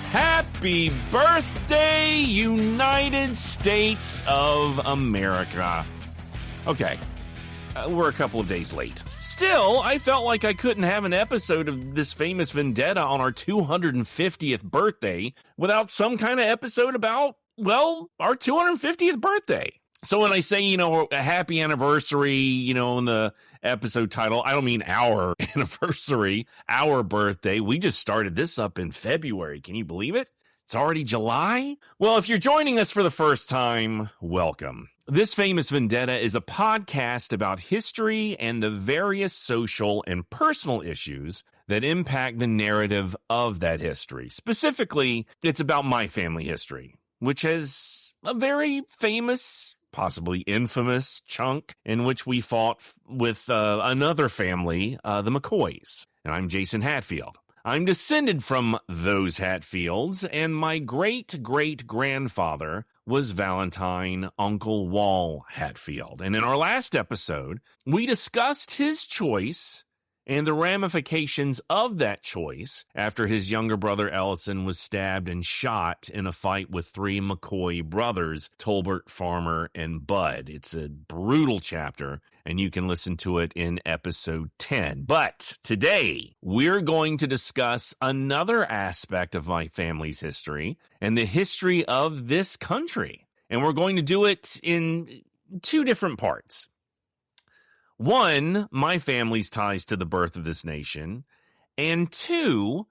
Happy birthday, United States of America. Okay, we're a couple of days late. Still, I felt like I couldn't have an episode of this famous vendetta on our 250th birthday without some kind of episode about, well, our 250th birthday. So when I say, a happy anniversary, in the episode title, I don't mean our anniversary, our birthday. We just started this up in February. Can you believe it? It's already July? Well, if you're joining us for the first time, welcome. This Famous Vendetta is a podcast about history and the various social and personal issues that impact the narrative of that history. Specifically, it's about my family history, which has a very famous, possibly infamous chunk in which we fought with another family, the McCoys. And I'm Jason Hatfield. I'm descended from those Hatfields, and my great-great-grandfather was Valentine Uncle Wall Hatfield. And in our last episode, we discussed his choice and the ramifications of that choice after his younger brother Ellison was stabbed and shot in a fight with three McCoy brothers, Tolbert, Farmer, and Bud. It's a brutal chapter, and you can listen to it in episode 10. But today, we're going to discuss another aspect of my family's history and the history of this country. And we're going to do it in two different parts. One, my family's ties to the birth of this nation, and two,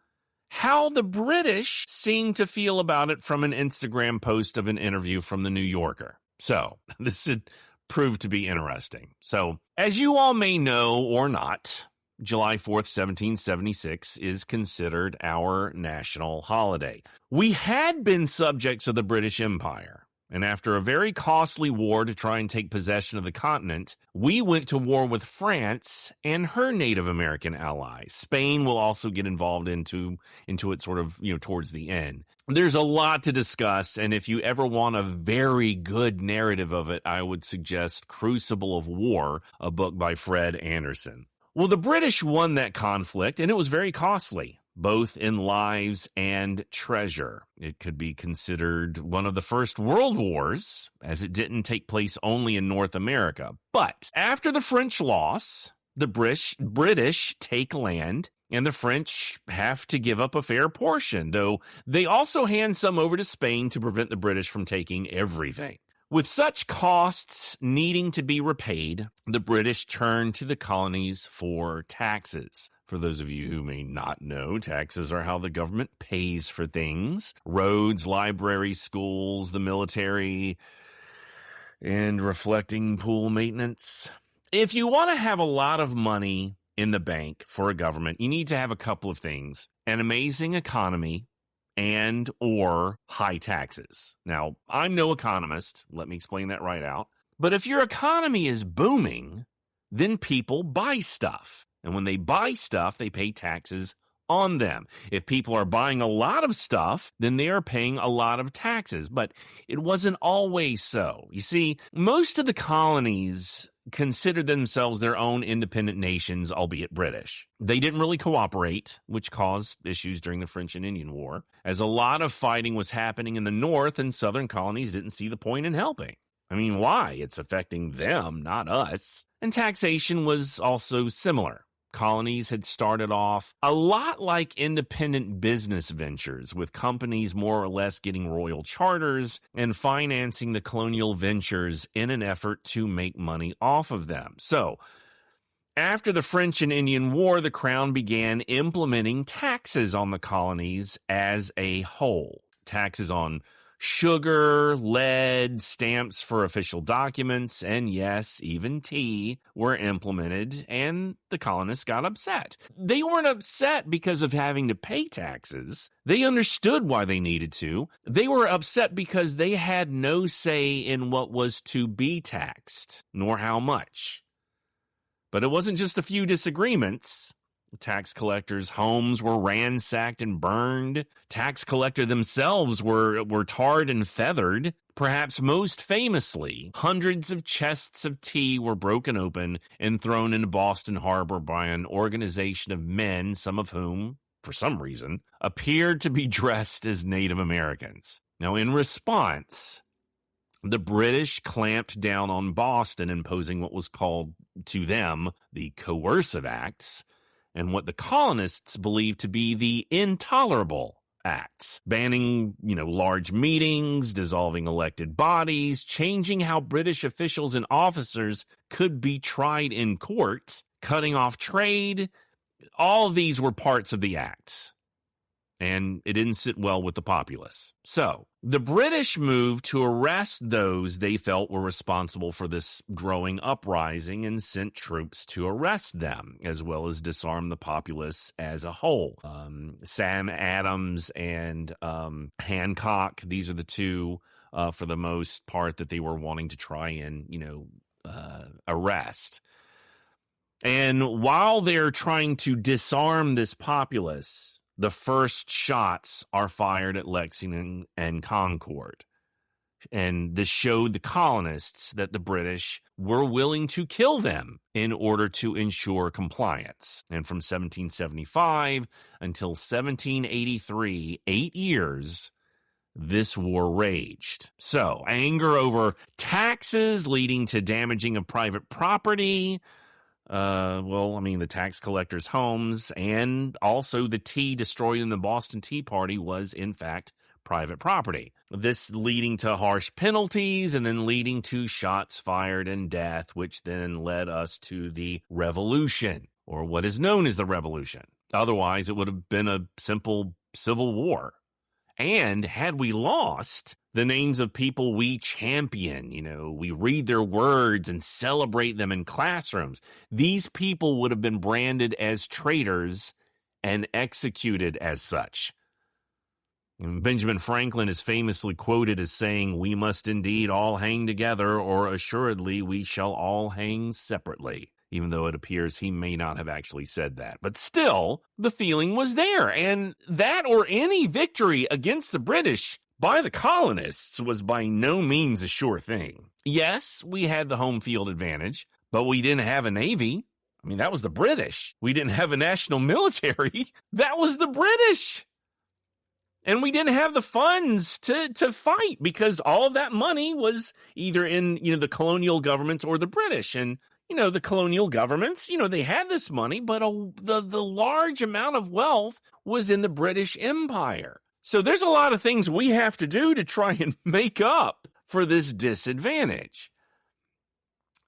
how the British seem to feel about it from an Instagram post of an interview from the New Yorker. So, this should prove to be interesting. So, as you all may know or not, July 4th, 1776 is considered our national holiday. We had been subjects of the British Empire. And after a very costly war to try and take possession of the continent, we went to war with France and her Native American allies. Spain will also get involved into it sort of, towards the end. There's a lot to discuss, and if you ever want a very good narrative of it, I would suggest Crucible of War, a book by Fred Anderson. Well, the British won that conflict, and it was very costly, both in lives and treasure. It could be considered one of the first world wars, as it didn't take place only in North America. But after the French loss, the British take land, and the French have to give up a fair portion, though they also hand some over to Spain to prevent the British from taking everything. With such costs needing to be repaid, the British turned to the colonies for taxes. For those of you who may not know, taxes are how the government pays for things. Roads, libraries, schools, the military, and reflecting pool maintenance. If you want to have a lot of money in the bank for a government, you need to have a couple of things: an amazing economy and or high taxes. Now, I'm no economist. Let me explain that right out. But if your economy is booming, then people buy stuff. And when they buy stuff, they pay taxes on them. If people are buying a lot of stuff, then they are paying a lot of taxes. But it wasn't always so. You see, most of the colonies considered themselves their own independent nations, albeit British. They didn't really cooperate, which caused issues during the French and Indian War, as a lot of fighting was happening in the north, and southern colonies didn't see the point in helping. I mean, why? It's affecting them, not us. And taxation was also similar. Colonies had started off a lot like independent business ventures, with companies more or less getting royal charters and financing the colonial ventures in an effort to make money off of them. So, after the French and Indian War, the Crown began implementing taxes on the colonies as a whole. Taxes on sugar, lead, stamps for official documents, and yes, even tea were implemented, and the colonists got upset. They weren't upset because of having to pay taxes. They understood why they needed to. They were upset because they had no say in what was to be taxed, nor how much. But it wasn't just a few disagreements. Tax collectors' homes were ransacked and burned. Tax collectors themselves were tarred and feathered. Perhaps most famously, hundreds of chests of tea were broken open and thrown into Boston Harbor by an organization of men, some of whom for some reason, appeared to be dressed as Native Americans. Now, in response, the British clamped down on Boston, imposing what was called to them the coercive acts, and what the colonists believed to be the intolerable acts, banning, large meetings, dissolving elected bodies, changing how British officials and officers could be tried in court, cutting off trade. All of these were parts of the acts, and it didn't sit well with the populace. So the British moved to arrest those they felt were responsible for this growing uprising and sent troops to arrest them, as well as disarm the populace as a whole. Sam Adams and Hancock, these are the two, for the most part, that they were wanting to try and, arrest. And while they're trying to disarm this populace, the first shots are fired at Lexington and Concord. And this showed the colonists that the British were willing to kill them in order to ensure compliance. And from 1775 until 1783, 8 years, this war raged. So, anger over taxes leading to damaging of private property, the tax collectors' homes, and also the tea destroyed in the Boston Tea Party was, in fact, private property. This leading to harsh penalties and then leading to shots fired and death, which then led us to the Revolution, or what is known as the Revolution. Otherwise, it would have been a simple civil war. And had we lost, the names of people we champion, we read their words and celebrate them in classrooms, these people would have been branded as traitors and executed as such. And Benjamin Franklin is famously quoted as saying, "We must indeed all hang together, or assuredly we shall all hang separately," even though it appears he may not have actually said that. But still, the feeling was there, and that or any victory against the British by the colonists was by no means a sure thing. Yes, we had the home field advantage, but we didn't have a navy. That was the British. We didn't have a national military. That was the British. And we didn't have the funds to fight, because all of that money was either in, the colonial governments or the British. And, the colonial governments, they had this money, but the large amount of wealth was in the British Empire. So there's a lot of things we have to do to try and make up for this disadvantage.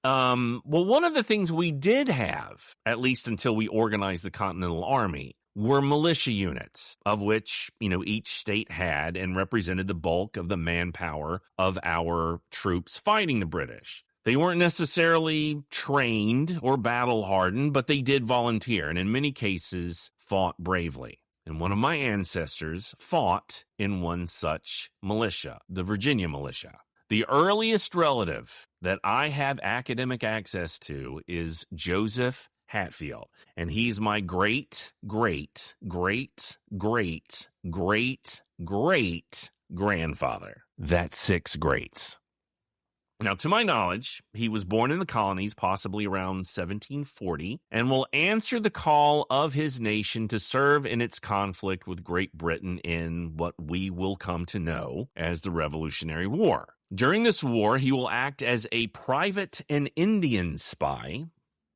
One of the things we did have, at least until we organized the Continental Army, were militia units, of which, each state had and represented the bulk of the manpower of our troops fighting the British. They weren't necessarily trained or battle-hardened, but they did volunteer, and in many cases fought bravely. And one of my ancestors fought in one such militia, the Virginia militia. The earliest relative that I have academic access to is Joseph Hatfield, and he's my great, great, great, great, great, great grandfather. That's 6 greats. Now, to my knowledge, he was born in the colonies, possibly around 1740, and will answer the call of his nation to serve in its conflict with Great Britain in what we will come to know as the Revolutionary War. During this war, he will act as a private and Indian spy.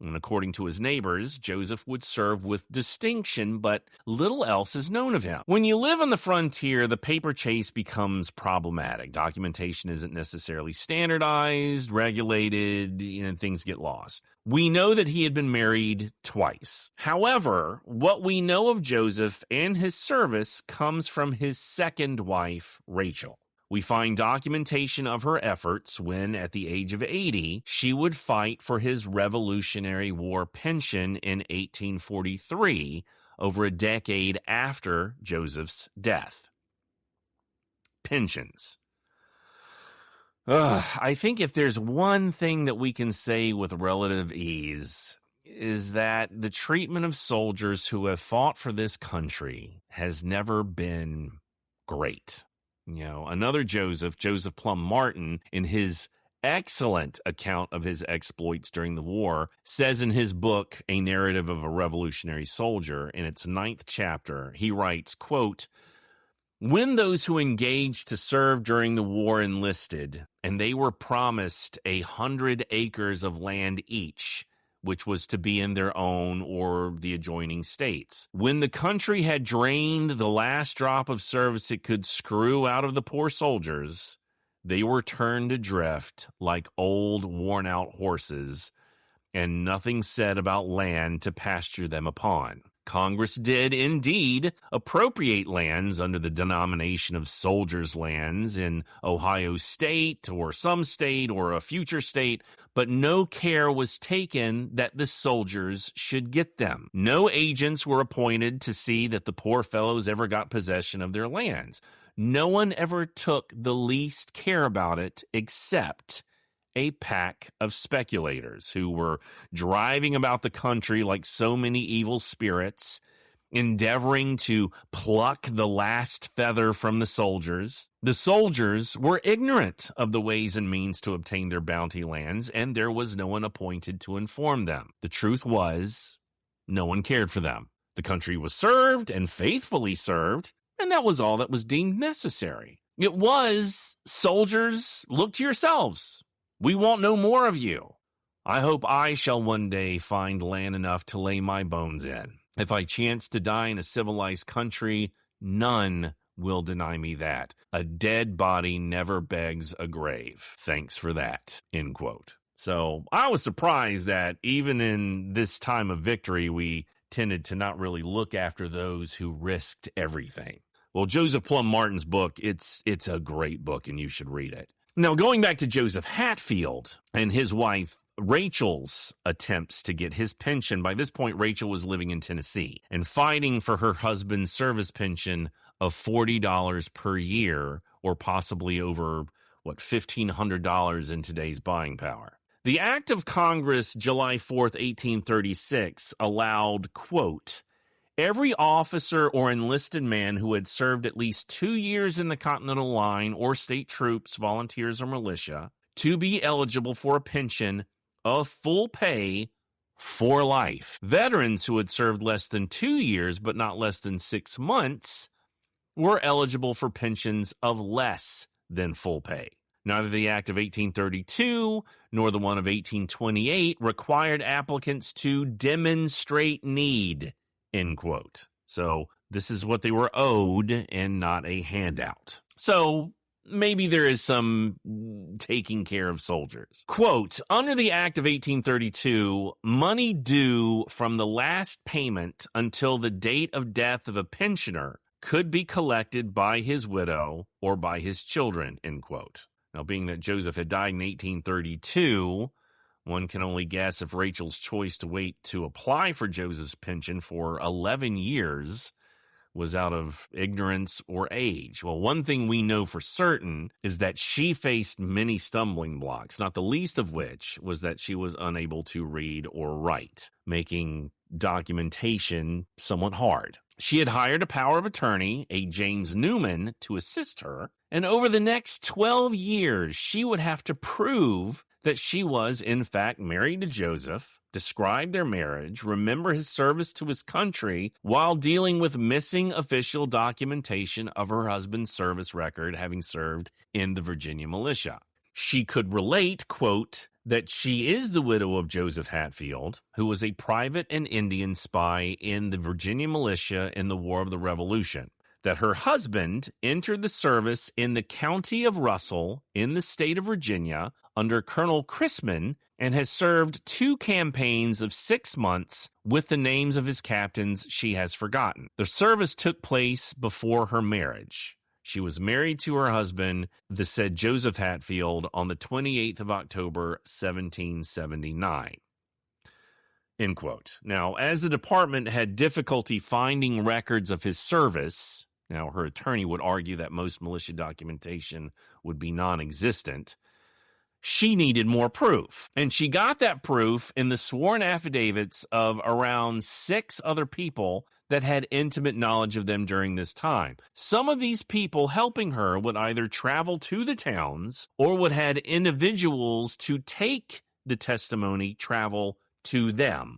And according to his neighbors, Joseph would serve with distinction, but little else is known of him. When you live on the frontier, the paper chase becomes problematic. Documentation isn't necessarily standardized, regulated, and things get lost. We know that he had been married twice. However, what we know of Joseph and his service comes from his second wife, Rachel. We find documentation of her efforts when, at the age of 80, she would fight for his Revolutionary War pension in 1843, over a decade after Joseph's death. Pensions. I think if there's one thing that we can say with relative ease, is that the treatment of soldiers who have fought for this country has never been great. Another Joseph Plum Martin, in his excellent account of his exploits during the war, says in his book, A Narrative of a Revolutionary Soldier, in its 9th chapter, he writes, quote, "When those who engaged to serve during the war enlisted, and they were promised 100 acres of land each, which was to be in their own or the adjoining states. When the country had drained the last drop of service it could screw out of the poor soldiers, they were turned adrift like old worn-out horses, and nothing said about land to pasture them upon. Congress did indeed appropriate lands under the denomination of soldiers' lands in Ohio State or some state or a future state, but no care was taken that the soldiers should get them. No agents were appointed to see that the poor fellows ever got possession of their lands. No one ever took the least care about it except a pack of speculators who were driving about the country like so many evil spirits, endeavoring to pluck the last feather from the soldiers. The soldiers were ignorant of the ways and means to obtain their bounty lands, and there was no one appointed to inform them. The truth was, no one cared for them. The country was served and faithfully served, and that was all that was deemed necessary. It was, soldiers, look to yourselves. We want no more of you. I hope I shall one day find land enough to lay my bones in. If I chance to die in a civilized country, none will deny me that. A dead body never begs a grave. Thanks for that." End quote. So I was surprised that even in this time of victory, we tended to not really look after those who risked everything. Well, Joseph Plum Martin's book, it's a great book, and you should read it. Now, going back to Joseph Hatfield and his wife Rachel's attempts to get his pension. By this point, Rachel was living in Tennessee and fighting for her husband's service pension of $40 per year, or possibly over, $1,500 in today's buying power. The Act of Congress, July 4th, 1836, allowed, quote, "Every officer or enlisted man who had served at least 2 years in the Continental Line or state troops, volunteers, or militia to be eligible for a pension of full pay for life. Veterans who had served less than 2 years but not less than 6 months were eligible for pensions of less than full pay. Neither the Act of 1832 nor the one of 1828 required applicants to demonstrate need." End quote. So this is what they were owed and not a handout. So maybe there is some taking care of soldiers. Quote, "Under the Act of 1832, money due from the last payment until the date of death of a pensioner could be collected by his widow or by his children." End quote. Now, being that Joseph had died in 1832, one can only guess if Rachel's choice to wait to apply for Joseph's pension for 11 years was out of ignorance or age. Well, one thing we know for certain is that she faced many stumbling blocks, not the least of which was that she was unable to read or write, making documentation somewhat hard. She had hired a power of attorney, a James Newman, to assist her, and over the next 12 years, she would have to prove that she was, in fact, married to Joseph, describe their marriage, remember his service to his country, while dealing with missing official documentation of her husband's service record having served in the Virginia militia. She could relate, quote, that she is the widow of Joseph Hatfield, who was a private and Indian spy in the Virginia militia in the War of the Revolution, that her husband entered the service in the county of Russell in the state of Virginia under Colonel Chrisman and has served 2 campaigns of 6 months with the names of his captains she has forgotten. The service took place before her marriage. She was married to her husband, the said Joseph Hatfield, on the 28th of October, 1779. End quote. Now, as the department had difficulty finding records of his service, now her attorney would argue that most militia documentation would be non-existent, she needed more proof. And she got that proof in the sworn affidavits of around 6 other people that had intimate knowledge of them during this time. Some of these people helping her would either travel to the towns or would have individuals to take the testimony travel to them.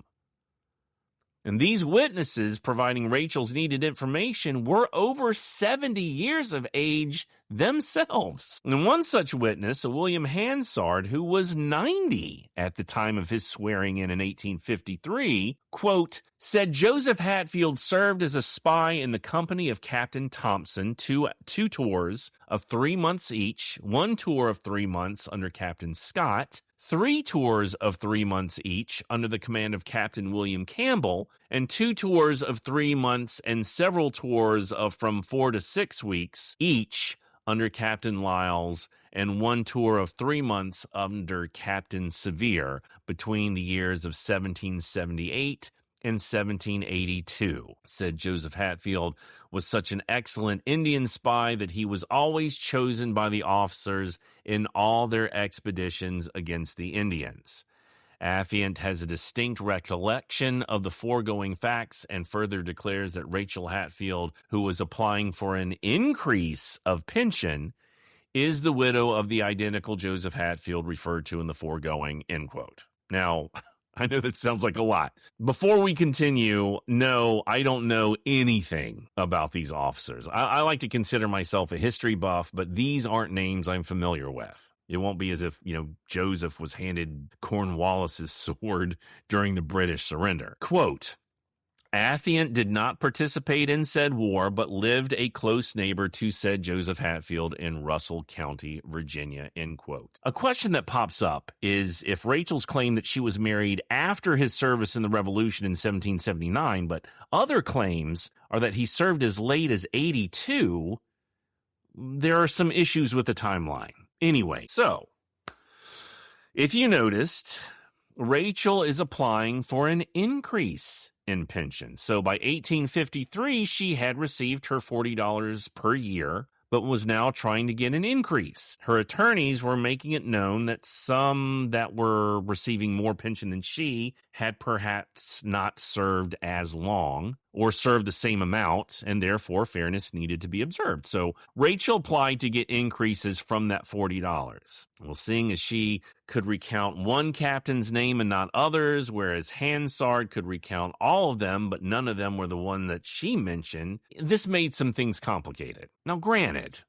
And these witnesses providing Rachel's needed information were over 70 years of age themselves. And one such witness, a William Hansard, who was 90 at the time of his swearing in 1853, quote, said Joseph Hatfield served as a spy in the company of Captain Thompson, two tours of 3 months each, 1 tour of 3 months under Captain Scott, 3 tours of 3 months each under the command of Captain William Campbell, and 2 tours of 3 months and several tours of from 4 to 6 weeks each under Captain Lyles, and 1 tour of 3 months under Captain Sevier between the years of 1778 and 1782. Said Joseph Hatfield was such an excellent Indian spy that he was always chosen by the officers in all their expeditions against the Indians. Affiant has a distinct recollection of the foregoing facts and further declares that Rachel Hatfield, who was applying for an increase of pension, is the widow of the identical Joseph Hatfield referred to in the foregoing, end quote. Now, I know that sounds like a lot. Before we continue, no, I don't know anything about these officers. I like to consider myself a history buff, but these aren't names I'm familiar with. It won't be as if, Joseph was handed Cornwallis's sword during the British surrender. Quote, Affiant did not participate in said war, but lived a close neighbor to said Joseph Hatfield in Russell County, Virginia, end quote. A question that pops up is if Rachel's claim that she was married after his service in the Revolution in 1779, but other claims are that he served as late as 82, there are some issues with the timeline. Anyway, so if you noticed, Rachel is applying for an increase in pension. So by 1853, she had received her $40 per year, but was now trying to get an increase. Her attorneys were making it known that some that were receiving more pension than she had perhaps not served as long or served the same amount, and therefore fairness needed to be observed. So Rachel applied to get increases from that $40. Well, seeing as she could recount one captain's name and not others, whereas Hansard could recount all of them, but none of them were the one that she mentioned, this made some things complicated. Now, granted,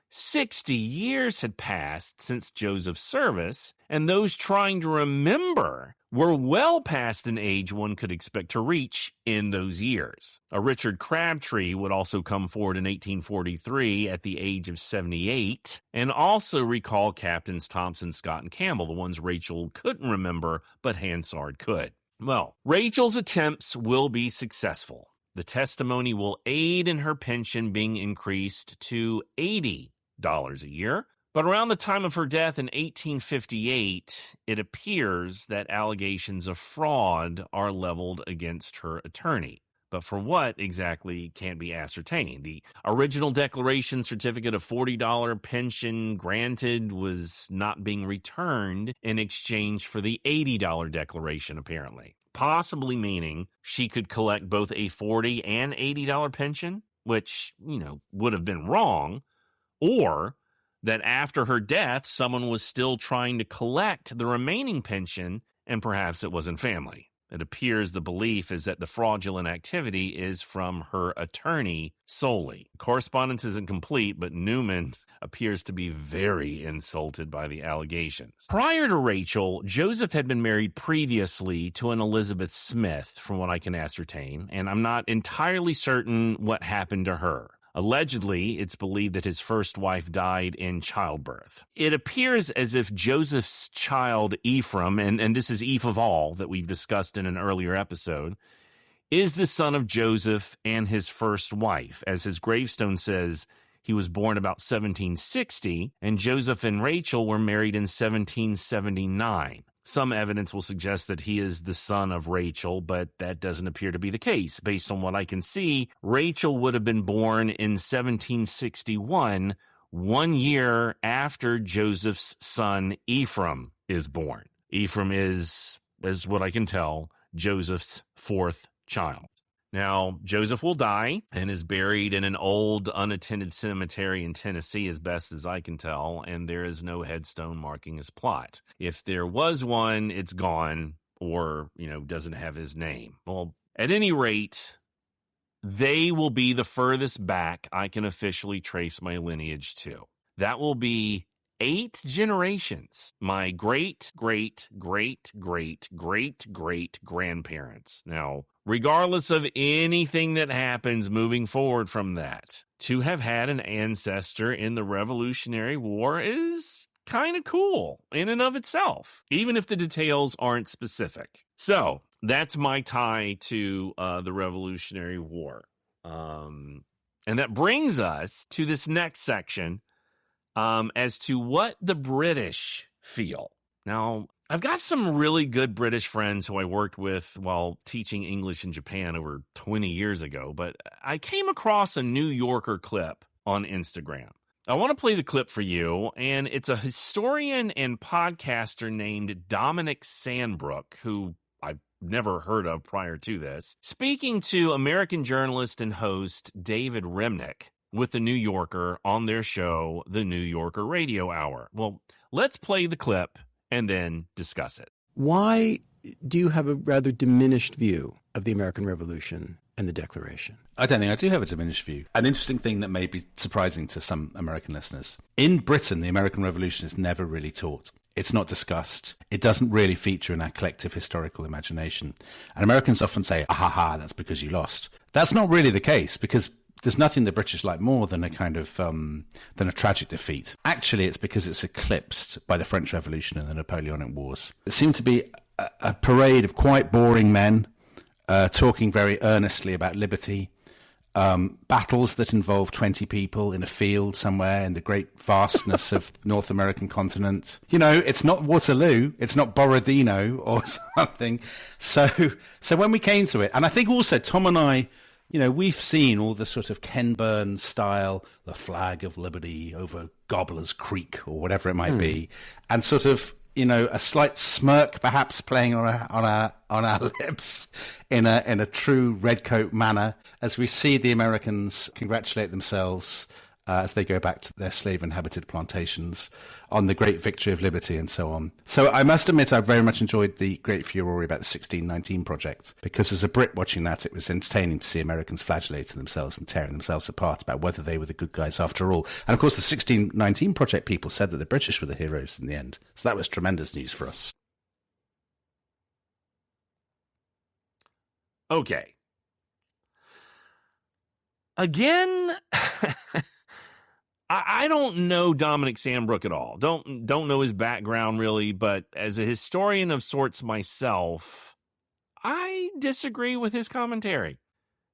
60 years had passed since Joseph's service, and those trying to remember were well past an age one could expect to reach in those years. A Richard Crabtree would also come forward in 1843 at the age of 78, and also recall Captains Thompson, Scott, and Campbell, the ones Rachel couldn't remember, but Hansard could. Well, Rachel's attempts will be successful. The testimony will aid in her pension being increased to $80 a year. But around the time of her death in 1858, it appears that allegations of fraud are leveled against her attorney. But for what exactly can't be ascertained. The original declaration certificate of $40 pension granted was not being returned in exchange for the $80 declaration, apparently. Possibly meaning she could collect both a $40 and $80 pension, which, would have been wrong, or that after her death, someone was still trying to collect the remaining pension, and perhaps it wasn't family. It appears the belief is that the fraudulent activity is from her attorney solely. Correspondence isn't complete, but Newman appears to be very insulted by the allegations. Prior to Rachel, Joseph had been married previously to an Elizabeth Smith, from what I can ascertain, and I'm not entirely certain what happened to her. Allegedly, it's believed that his first wife died in childbirth. It appears as if Joseph's child Ephraim, and this is Eph of all that we've discussed in an earlier episode, is the son of Joseph and his first wife. As his gravestone says, he was born about 1760, and Joseph and Rachel were married in 1779. Some evidence will suggest that he is the son of Rachel, but that doesn't appear to be the case. Based on what I can see, Rachel would have been born in 1761 1 year after Joseph's son Ephraim is born. Ephraim is, as what I can tell, Joseph's fourth child. Now, Joseph will die and is buried in an old unattended cemetery in Tennessee, as best as I can tell, and there is no headstone marking his plot. If there was one, it's gone or, doesn't have his name. Well, at any rate, they will be the furthest back I can officially trace my lineage to. That will be 8 generations. My great, great, great, great, great, great grandparents. Now, regardless of anything that happens moving forward from that, to have had an ancestor in the Revolutionary War is kind of cool in and of itself, even if the details aren't specific. So that's my tie to the Revolutionary War. And that brings us to this next section as to what the British feel. Now, I've got some really good British friends who I worked with while teaching English in Japan over 20 years ago, but I came across a New Yorker clip on Instagram. I want to play the clip for you, and it's a historian and podcaster named Dominic Sandbrook, who I've never heard of prior to this, speaking to American journalist and host David Remnick with the New Yorker on their show, The New Yorker Radio Hour. Well, let's play the clip and then discuss it. Why do you have a rather diminished view of the American Revolution and the Declaration? I don't think I do have a diminished view. An interesting thing that may be surprising to some American listeners. In Britain, the American Revolution is never really taught. It's not discussed. It doesn't really feature in our collective historical imagination. And Americans often say, that's because you lost. That's not really the case, because there's nothing the British like more than a kind of than a tragic defeat. Actually, it's because it's eclipsed by the French Revolution and the Napoleonic Wars. It seemed to be a parade of quite boring men talking very earnestly about liberty, battles that involve 20 people in a field somewhere in the great vastness of the North American continent. It's not Waterloo, it's not Borodino or something. So when we came to it, and I think also Tom and I, we've seen all the sort of Ken Burns style, the flag of liberty over Gobbler's Creek or whatever it might be, and sort of, a slight smirk perhaps playing on our lips in a true redcoat manner as we see the Americans congratulate themselves as they go back to their slave-inhabited plantations on the great victory of liberty and so on. So I must admit I very much enjoyed the great furore about the 1619 Project, because as a Brit watching that, it was entertaining to see Americans flagellating themselves and tearing themselves apart about whether they were the good guys after all. And of course the 1619 Project people said that the British were the heroes in the end. So that was tremendous news for us. Okay. Again... I don't know Dominic Sandbrook at all. Don't know his background really, but as a historian of sorts myself, I disagree with his commentary.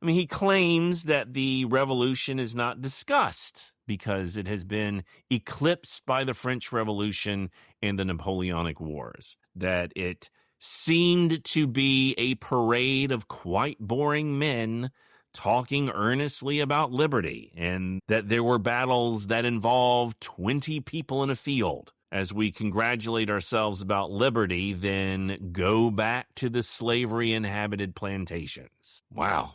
I mean, he claims that the revolution is not discussed because it has been eclipsed by the French Revolution and the Napoleonic Wars, that it seemed to be a parade of quite boring men talking earnestly about liberty, and that there were battles that involved 20 people in a field. As we congratulate ourselves about liberty, then go back to the slavery-inhabited plantations. Wow.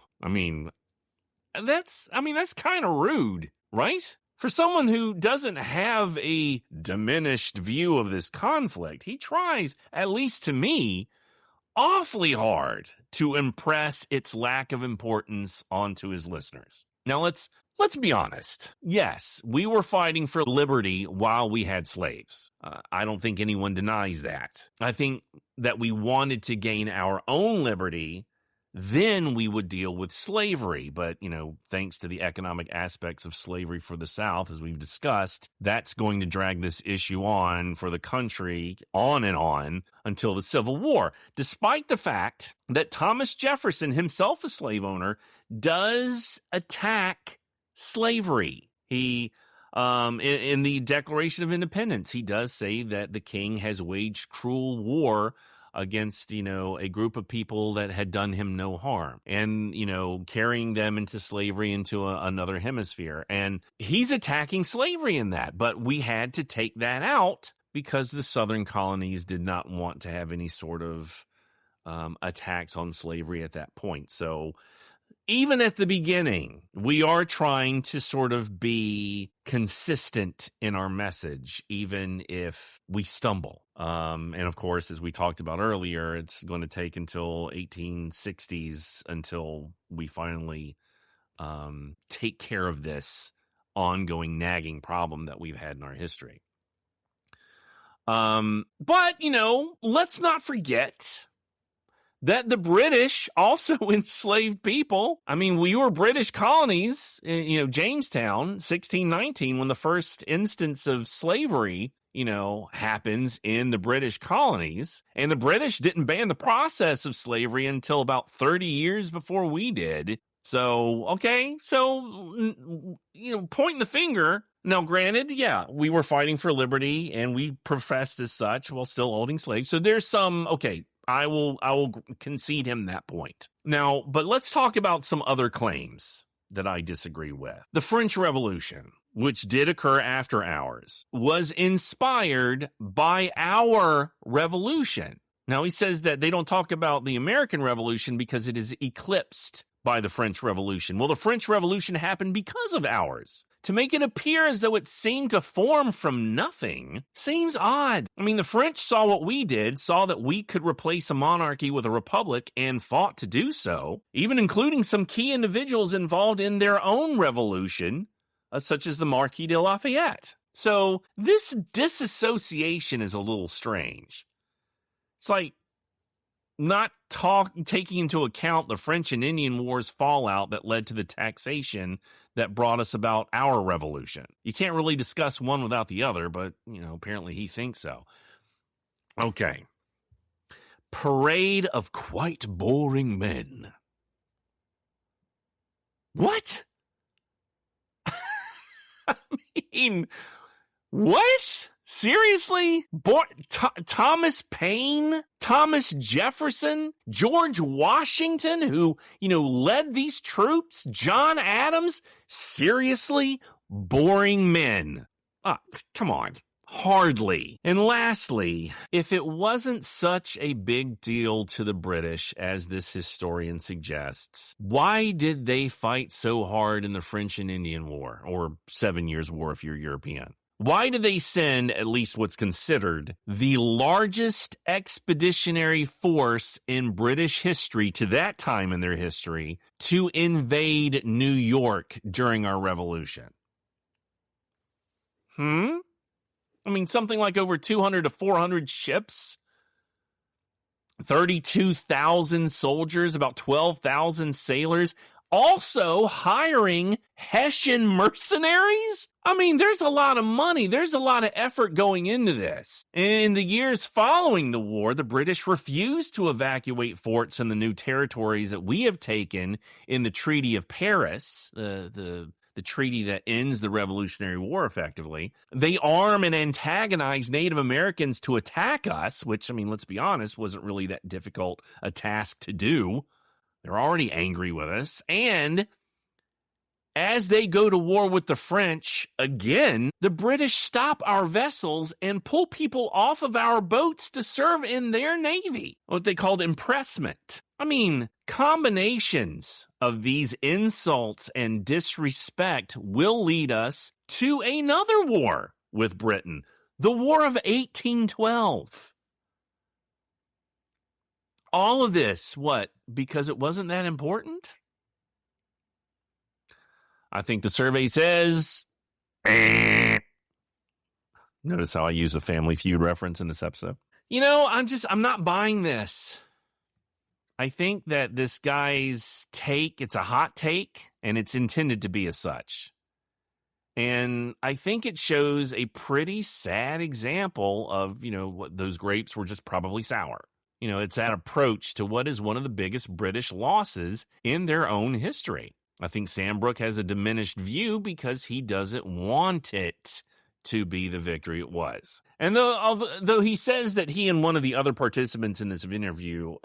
That's kind of rude, right? For someone who doesn't have a diminished view of this conflict, he tries, at least to me, awfully hard to impress its lack of importance onto his listeners. Now, let's be honest. Yes, we were fighting for liberty while we had slaves. I don't think anyone denies that. I think that we wanted to gain our own liberty, then we would deal with slavery. But, thanks to the economic aspects of slavery for the South, as we've discussed, that's going to drag this issue on for the country on and on until the Civil War, despite the fact that Thomas Jefferson, himself a slave owner, does attack slavery. He, in the Declaration of Independence, he does say that the king has waged cruel war against, a group of people that had done him no harm and, carrying them into slavery into another hemisphere. And he's attacking slavery in that. But we had to take that out because the southern colonies did not want to have any sort of attacks on slavery at that point. So even at the beginning, we are trying to sort of be consistent in our message, even if we stumble. And of course, as we talked about earlier, it's going to take until 1860s until we finally take care of this ongoing nagging problem that we've had in our history. But, let's not forget that the British also enslaved people. I mean, we were British colonies, Jamestown, 1619, when the first instance of slavery, happens in the British colonies. And the British didn't ban the process of slavery until about 30 years before we did. So, pointing the finger. Now, granted, yeah, we were fighting for liberty and we professed as such while still holding slaves. So there's some, I will concede him that point. Now, but let's talk about some other claims that I disagree with. The French Revolution, which did occur after ours, was inspired by our revolution. Now, he says that they don't talk about the American Revolution because it is eclipsed by the French Revolution. Well, the French Revolution happened because of ours. To make it appear as though it seemed to form from nothing seems odd. I mean, the French saw what we did, saw that we could replace a monarchy with a republic, and fought to do so, even including some key individuals involved in their own revolution, such as the Marquis de Lafayette. So this disassociation is a little strange. It's like not taking into account the French and Indian Wars fallout that led to the taxation that brought us about our revolution. You can't really discuss one without the other, but, apparently he thinks so. Okay. Parade of quite boring men. What? I mean, what? Seriously? Thomas Paine? Thomas Jefferson? George Washington, who, led these troops? John Adams? Seriously? Boring men. Come on. Hardly. And lastly, if it wasn't such a big deal to the British, as this historian suggests, why did they fight so hard in the French and Indian War, or 7 Years' War if you're European? Why did they send at least what's considered the largest expeditionary force in British history to that time in their history to invade New York during our revolution? I mean, something like over 200 to 400 ships, 32,000 soldiers, about 12,000 sailors, also hiring Hessian mercenaries? I mean, there's a lot of money. There's a lot of effort going into this. In the years following the war, the British refused to evacuate forts in the new territories that we have taken in the Treaty of Paris, the treaty that ends the Revolutionary War effectively. They arm and antagonize Native Americans to attack us, which, I mean, let's be honest, wasn't really that difficult a task to do. They're already angry with us. And as they go to war with the French, again, the British stop our vessels and pull people off of our boats to serve in their navy, what they called impressment. I mean, combinations of these insults and disrespect will lead us to another war with Britain, the War of 1812. All of this, what? Because it wasn't that important? I think the survey says, Notice how I use a Family Feud reference in this episode. I'm not buying this. I think that this guy's take, it's a hot take, and it's intended to be as such. And I think it shows a pretty sad example of, what those grapes were just probably sour. It's that approach to what is one of the biggest British losses in their own history. I think Sandbrook has a diminished view because he doesn't want it to be the victory it was. And though he says that he and one of the other participants in this interview,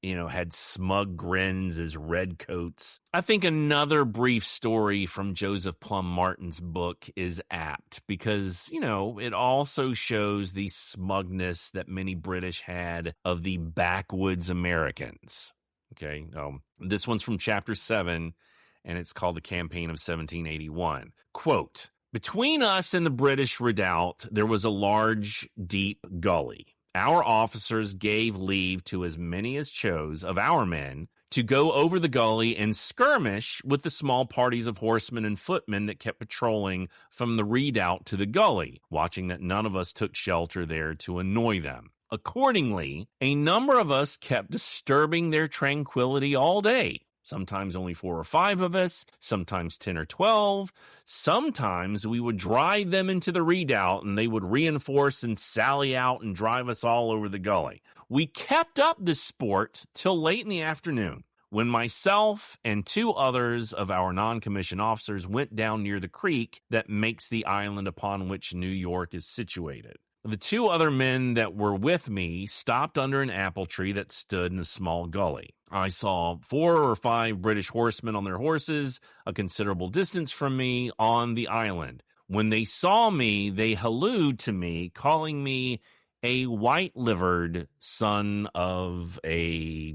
had smug grins as redcoats, I think another brief story from Joseph Plum Martin's book is apt because, it also shows the smugness that many British had of the backwoods Americans. Okay, this one's from chapter 7, and it's called The Campaign of 1781. Quote, "Between us and the British redoubt, there was a large, deep gully. Our officers gave leave to as many as chose of our men to go over the gully and skirmish with the small parties of horsemen and footmen that kept patrolling from the redoubt to the gully, watching that none of us took shelter there to annoy them. Accordingly, a number of us kept disturbing their tranquility all day. Sometimes only 4 or 5 of us, sometimes 10 or 12. Sometimes we would drive them into the redoubt and they would reinforce and sally out and drive us all over the gully. We kept up this sport till late in the afternoon, when myself and 2 others of our non-commissioned officers went down near the creek that makes the island upon which New York is situated. The 2 other men that were with me stopped under an apple tree that stood in a small gully. I saw 4 or 5 British horsemen on their horses a considerable distance from me on the island. When they saw me, they hallooed to me, calling me a white-livered son of a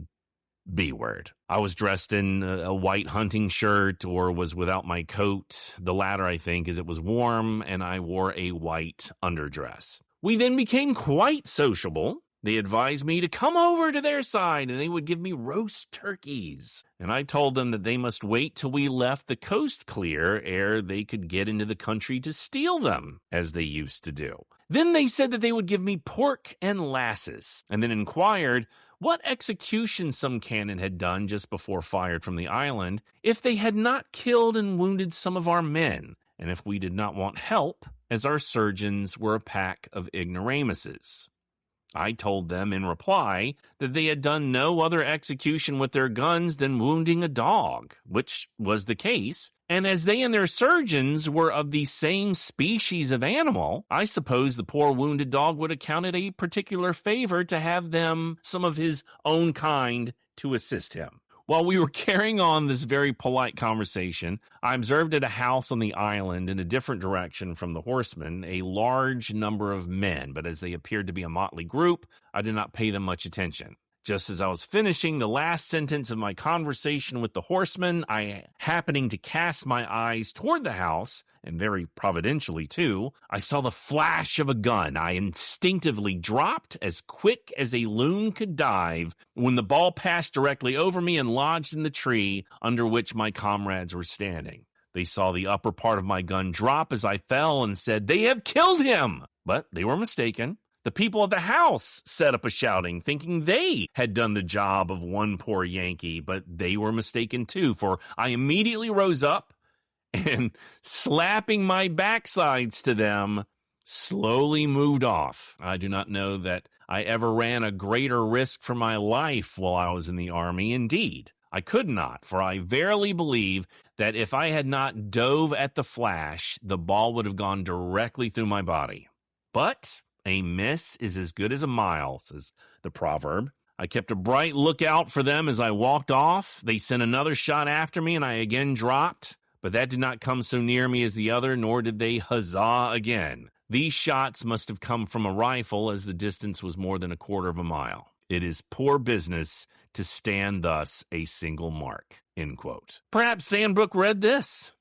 B-word. I was dressed in a white hunting shirt or was without my coat. The latter, I think, as it was warm, and I wore a white underdress. We then became quite sociable. They advised me to come over to their side and they would give me roast turkeys. And I told them that they must wait till we left the coast clear ere they could get into the country to steal them, as they used to do. Then they said that they would give me pork and lasses, and then inquired what execution some cannon had done just before fired from the island, if they had not killed and wounded some of our men, and if we did not want help, as our surgeons were a pack of ignoramuses. I told them in reply that they had done no other execution with their guns than wounding a dog, which was the case, and as they and their surgeons were of the same species of animal, I suppose the poor wounded dog would account it a particular favor to have them, some of his own kind, to assist him. While we were carrying on this very polite conversation, I observed at a house on the island in a different direction from the horsemen a large number of men, but as they appeared to be a motley group, I did not pay them much attention. Just as I was finishing the last sentence of my conversation with the horseman, I, happening to cast my eyes toward the house, and very providentially too, I saw the flash of a gun. I instinctively dropped as quick as a loon could dive when the ball passed directly over me and lodged in the tree under which my comrades were standing. They saw the upper part of my gun drop as I fell and said, "They have killed him!" But they were mistaken. The people of the house set up a shouting, thinking they had done the job of one poor Yankee, but they were mistaken too, for I immediately rose up and, slapping my backsides to them, slowly moved off. I do not know that I ever ran a greater risk for my life while I was in the army. Indeed, I could not, for I verily believe that if I had not dove at the flash, the ball would have gone directly through my body. But a miss is as good as a mile, says the proverb. I kept a bright lookout for them as I walked off. They sent another shot after me, and I again dropped. But that did not come so near me as the other, nor did they huzzah again. These shots must have come from a rifle, as the distance was more than a quarter of a mile. It is poor business to stand thus a single mark. End quote. Perhaps Sandbrook read this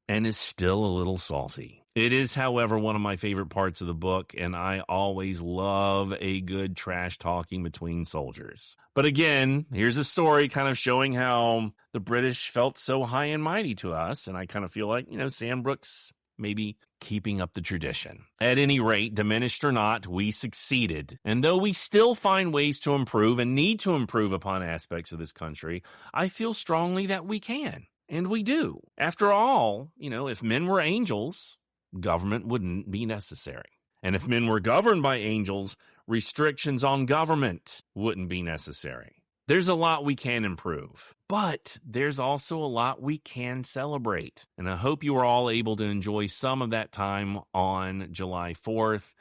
and is still a little salty. It is, however, one of my favorite parts of the book, and I always love a good trash talking between soldiers. But again, here's a story kind of showing how the British felt so high and mighty to us, and I kind of feel like, Sandbrook's maybe keeping up the tradition. At any rate, diminished or not, we succeeded. And though we still find ways to improve and need to improve upon aspects of this country, I feel strongly that we can, and we do. After all, if men were angels, government wouldn't be necessary. And if men were governed by angels, restrictions on government wouldn't be necessary. There's a lot we can improve, but there's also a lot we can celebrate. And I hope you are all able to enjoy some of that time on July 4th.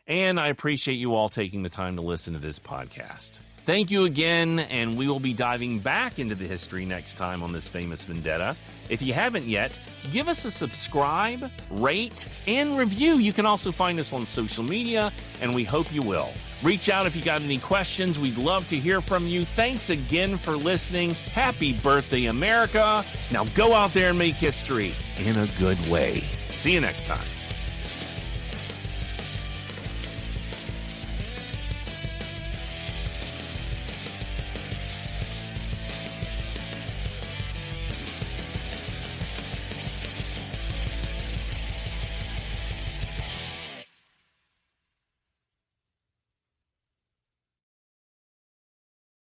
And I appreciate you all taking the time to listen to this podcast. Thank you again, and we will be diving back into the history next time on this famous vendetta. If you haven't yet, give us a subscribe, rate, and review. You can also find us on social media, and we hope you will. Reach out if you got any questions. We'd love to hear from you. Thanks again for listening. Happy birthday, America. Now go out there and make history in a good way. See you next time.